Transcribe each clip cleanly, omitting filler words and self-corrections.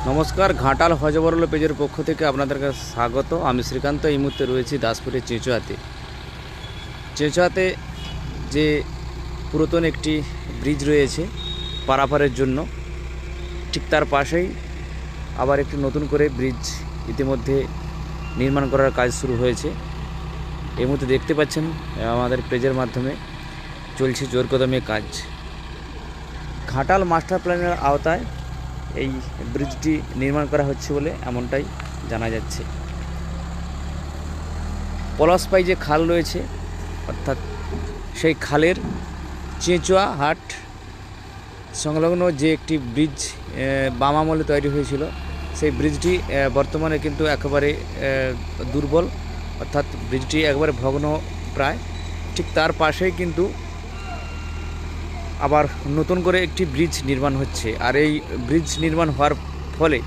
নমস্কার, ঘাটাল হজবরল পেজের পক্ষ থেকে আপনাদেরকে স্বাগত। আমি শ্রীকান্ত। এই মুহূর্তে রয়েছি দাসপুরের চেঁচুয়াতে। চেঁচুয়াতে যে পুরাতন একটি ব্রিজ রয়েছে পারাপারের জন্য, ঠিক তার পাশেই আবার একটি নতুন করে ব্রিজ ইতিমধ্যে নির্মাণ করার কাজ শুরু হয়েছে। এই মুহূর্তে দেখতে পাচ্ছেন আমাদের পেজের মাধ্যমে চলছে জোরকদমে কাজ। ঘাটাল মাস্টার প্ল্যানের আওতায় এই ব্রিজটি নির্মাণ করা হচ্ছে বলে এমনটাই জানা যাচ্ছে। পলাশপাই যে খাল রয়েছে, অর্থাৎ সেই খালের চেঁচুয়া হাট সংলগ্ন যে একটি ব্রিজ বাম আমলে তৈরি হয়েছিল, সেই ব্রিজটি বর্তমানে কিন্তু একেবারে দুর্বল, অর্থাৎ ব্রিজটি একবারে ভগ্ন প্রায়। ঠিক তার পাশেই কিন্তু আবার নতুন করে একটি ব্রিজ নির্মাণ হচ্ছে। আর এই ব্রিজ নির্মাণ হওয়ার ফলে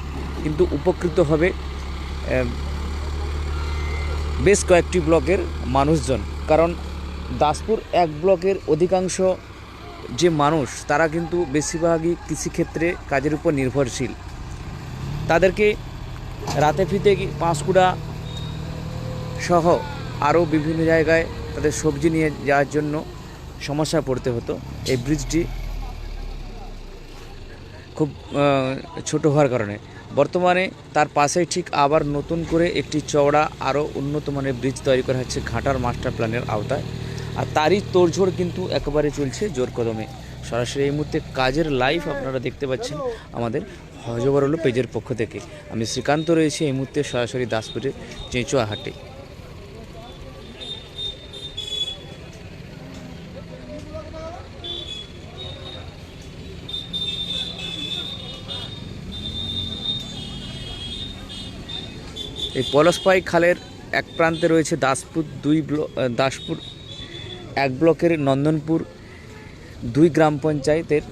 কিন্তু উপকৃত হবে বেশ কয়েকটি ব্লকের মানুষজন। কারণ দাসপুর এক ব্লকের অধিকাংশ যে মানুষ, তারা কিন্তু বেশিরভাগই কৃষিক্ষেত্রে কাজের উপর নির্ভরশীল। তাদেরকে রাতে ফিতে পাঁশকুড়া সহ আরও বিভিন্ন জায়গায় তাদের সবজি নিয়ে যাওয়ার জন্য সমস্যায় পড়তে হতো। এই ব্রিজটি খুব ছোট হওয়ার কারণে বর্তমানে তার পাশেই ঠিক আবার নতুন করে একটি চওড়া আরও উন্নত মানের ব্রিজ তৈরি করা হচ্ছে ঘাটাল মাস্টার প্ল্যানের আওতায়। আর তারই তোড়জোড় কিন্তু একেবারে চলছে জোর কদমে। সরাসরি এই মুহূর্তে কাজের লাইভ আপনারা দেখতে পাচ্ছেন আমাদের হজবরল পেজের পক্ষ থেকে। আমি শ্রীকান্ত রয়েছি এই মুহূর্তে সরাসরি দাসপুরের চেঁচুয়া হাটে। এই পলাশপাই খালের এক প্রান্তে রয়েছে দাসপুর দাসপুর এক ব্লকের নন্দনপুর 2 গ্রাম পঞ্চায়েতের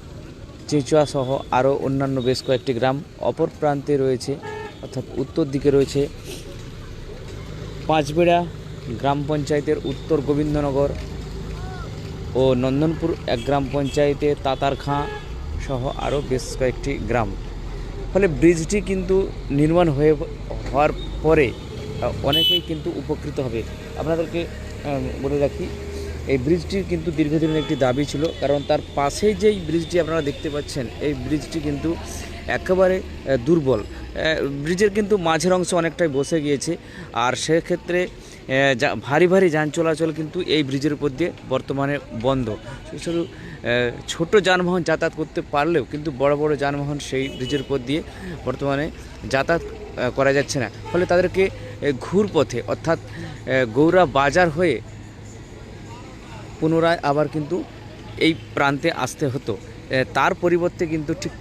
চেঁচুয়া সহ আরও অন্যান্য বেশ কয়েকটি গ্রাম। অপর প্রান্তে রয়েছে, অর্থাৎ উত্তর দিকে রয়েছে পাঁচবেড়া গ্রাম পঞ্চায়েতের উত্তর গোবিন্দনগর ও নন্দনপুর এক গ্রাম পঞ্চায়েতের তাতারখাঁ সহ আরও বেশ কয়েকটি গ্রাম। ফলে ব্রিজটি কিন্তু নির্মাণ হওয়ার পরে অনেকেই কিন্তু উপকৃত হবে। আপনাদেরকে বলে রাখি, এই ব্রিজটির কিন্তু দীর্ঘদিনের একটি দাবি ছিল। কারণ তার পাশেই যেই ব্রিজটি আপনারা দেখতে পাচ্ছেন, এই ব্রিজটি কিন্তু একেবারে দুর্বল। ব্রিজের কিন্তু মাঝের অংশ অনেকটাই বসে গিয়েছে। আর সেক্ষেত্রে ভারী ভারী যান চলাচল কিন্তু এই ব্রিজের উপর দিয়ে বর্তমানে বন্ধ। শুধু ছোট যানবাহন যাতায়াত করতে পারলেও কিন্তু বড় বড় যানবাহন সেই ব্রিজের উপর দিয়ে বর্তমানে যাতায়াত করা যাচ্ছে না। ফলে তাদেরকে ঘুরপথে, অর্থাৎ গৌরা বাজার হয়ে পুনরায় আবার কিন্তু এই প্রান্তে আসতে হতো। তার পরিবর্তে কিন্তু ঠিক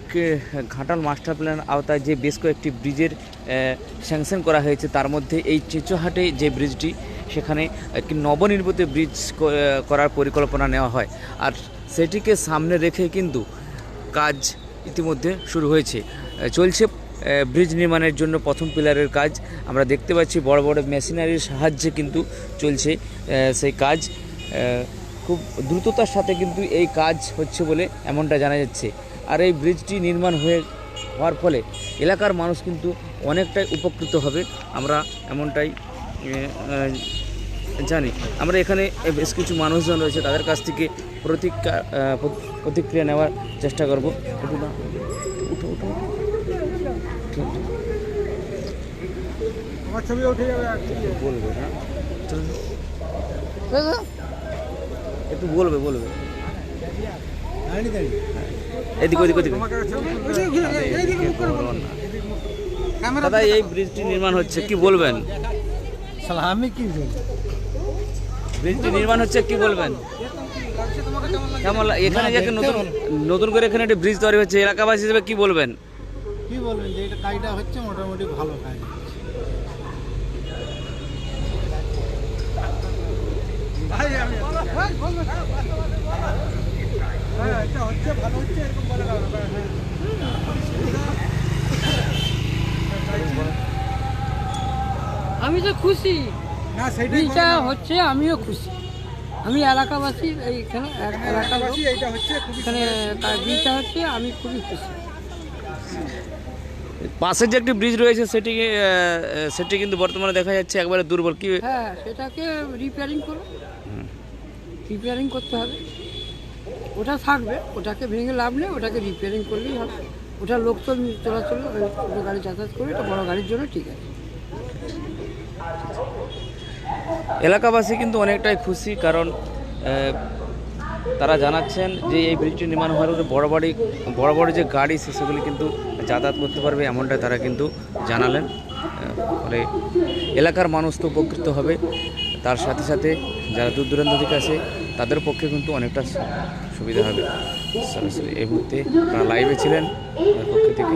ঘাটাল মাস্টার প্ল্যান আওতায় যে বেশ কয়েকটি ব্রিজের স্যাংশন করা হয়েছে, তার মধ্যে এই চেঁচুয়াহাটে যে ব্রিজটি, সেখানে একটি নবনির্মিত ব্রিজ করার পরিকল্পনা নেওয়া হয়। আর সেটিকে সামনে রেখে কিন্তু কাজ ইতিমধ্যে শুরু হয়েছে। চলছে ব্রিজ নির্মাণের জন্য প্রথম পিলারের কাজ। আমরা দেখতে পাচ্ছি বড় বড় মেশিনারির সাহায্যে কিন্তু চলছে সেই কাজ। খুব দ্রুততার সাথে কিন্তু এই কাজ হচ্ছে বলে এমনটা জানা যাচ্ছে। আর এই ব্রিজটি নির্মাণ হওয়ার ফলে এলাকার মানুষ কিন্তু অনেকটাই উপকৃত হবে, আমরা এমনটাই জানি। আমরা এখানে বেশ কিছু মানুষজন রয়েছে, তাদের কাছ থেকে প্রতিক্রিয়া নেওয়ার চেষ্টা করব। উঠো উঠো, আমার ছবি উঠে যাবে, বলবে না, একটু বলবে এদিক ওদিক ওদিক। দাদা, এই ব্রিজটি নির্মাণ হচ্ছে, কি বলবেন? আমি কি ব্রিজটি নির্মাণ হচ্ছে, কি বলবেন? কেমন এখানে যে নতুন করে এখানে একটা ব্রিজ তৈরি হচ্ছে, এলাকাবাসী হিসেবে কি বলবেন? যে এটা কাজটা হচ্ছে মোটামুটি ভালো কাজ। আমি তো খুশি, ব্রিজটা হচ্ছে, আমিও খুশি। আমি এলাকাবাসী, এইখানে এলাকাবাসী, এইটা হচ্ছে এখানে ব্রিজটা হচ্ছে, আমি খুবই খুশি। পাশের যে একটি ব্রিজ রয়েছে সেটি কিন্তু বর্তমানে দেখা যাচ্ছে একবারে দুর্বল। কি হ্যাঁ, সেটাকে রিপেয়ারিং করো, রিপেয়ারিং করতে হবে। ওটা থাকবে, ওটাকে ভেঙে লাভ নেই, ওটাকে রিপেয়ারিং করলেই হবে। ওটা লোক তো চলাচল, ছোটো গাড়ি যাতায়াত করে, এটা বড় গাড়ির জন্য ঠিক আছে। এলাকাবাসী কিন্তু অনেকটাই খুশি, কারণ তারা জানাচ্ছেন যে এই ব্রিজটি নির্মাণ হওয়ার পরে বড় বড় যে গাড়ি সেগুলি কিন্তু যাতায়াত করতে পারবে, এমনটাই তারা কিন্তু জানালেন। ফলে এলাকার মানুষ তো উপকৃত হবে, তার সাথে সাথে যারা দূর দূরান্ত থেকে আসে তাদের পক্ষে কিন্তু অনেকটা সুবিধা হবে। সরাসরি এই মুহূর্তে আপনারা লাইভে ছিলেন পক্ষ থেকে।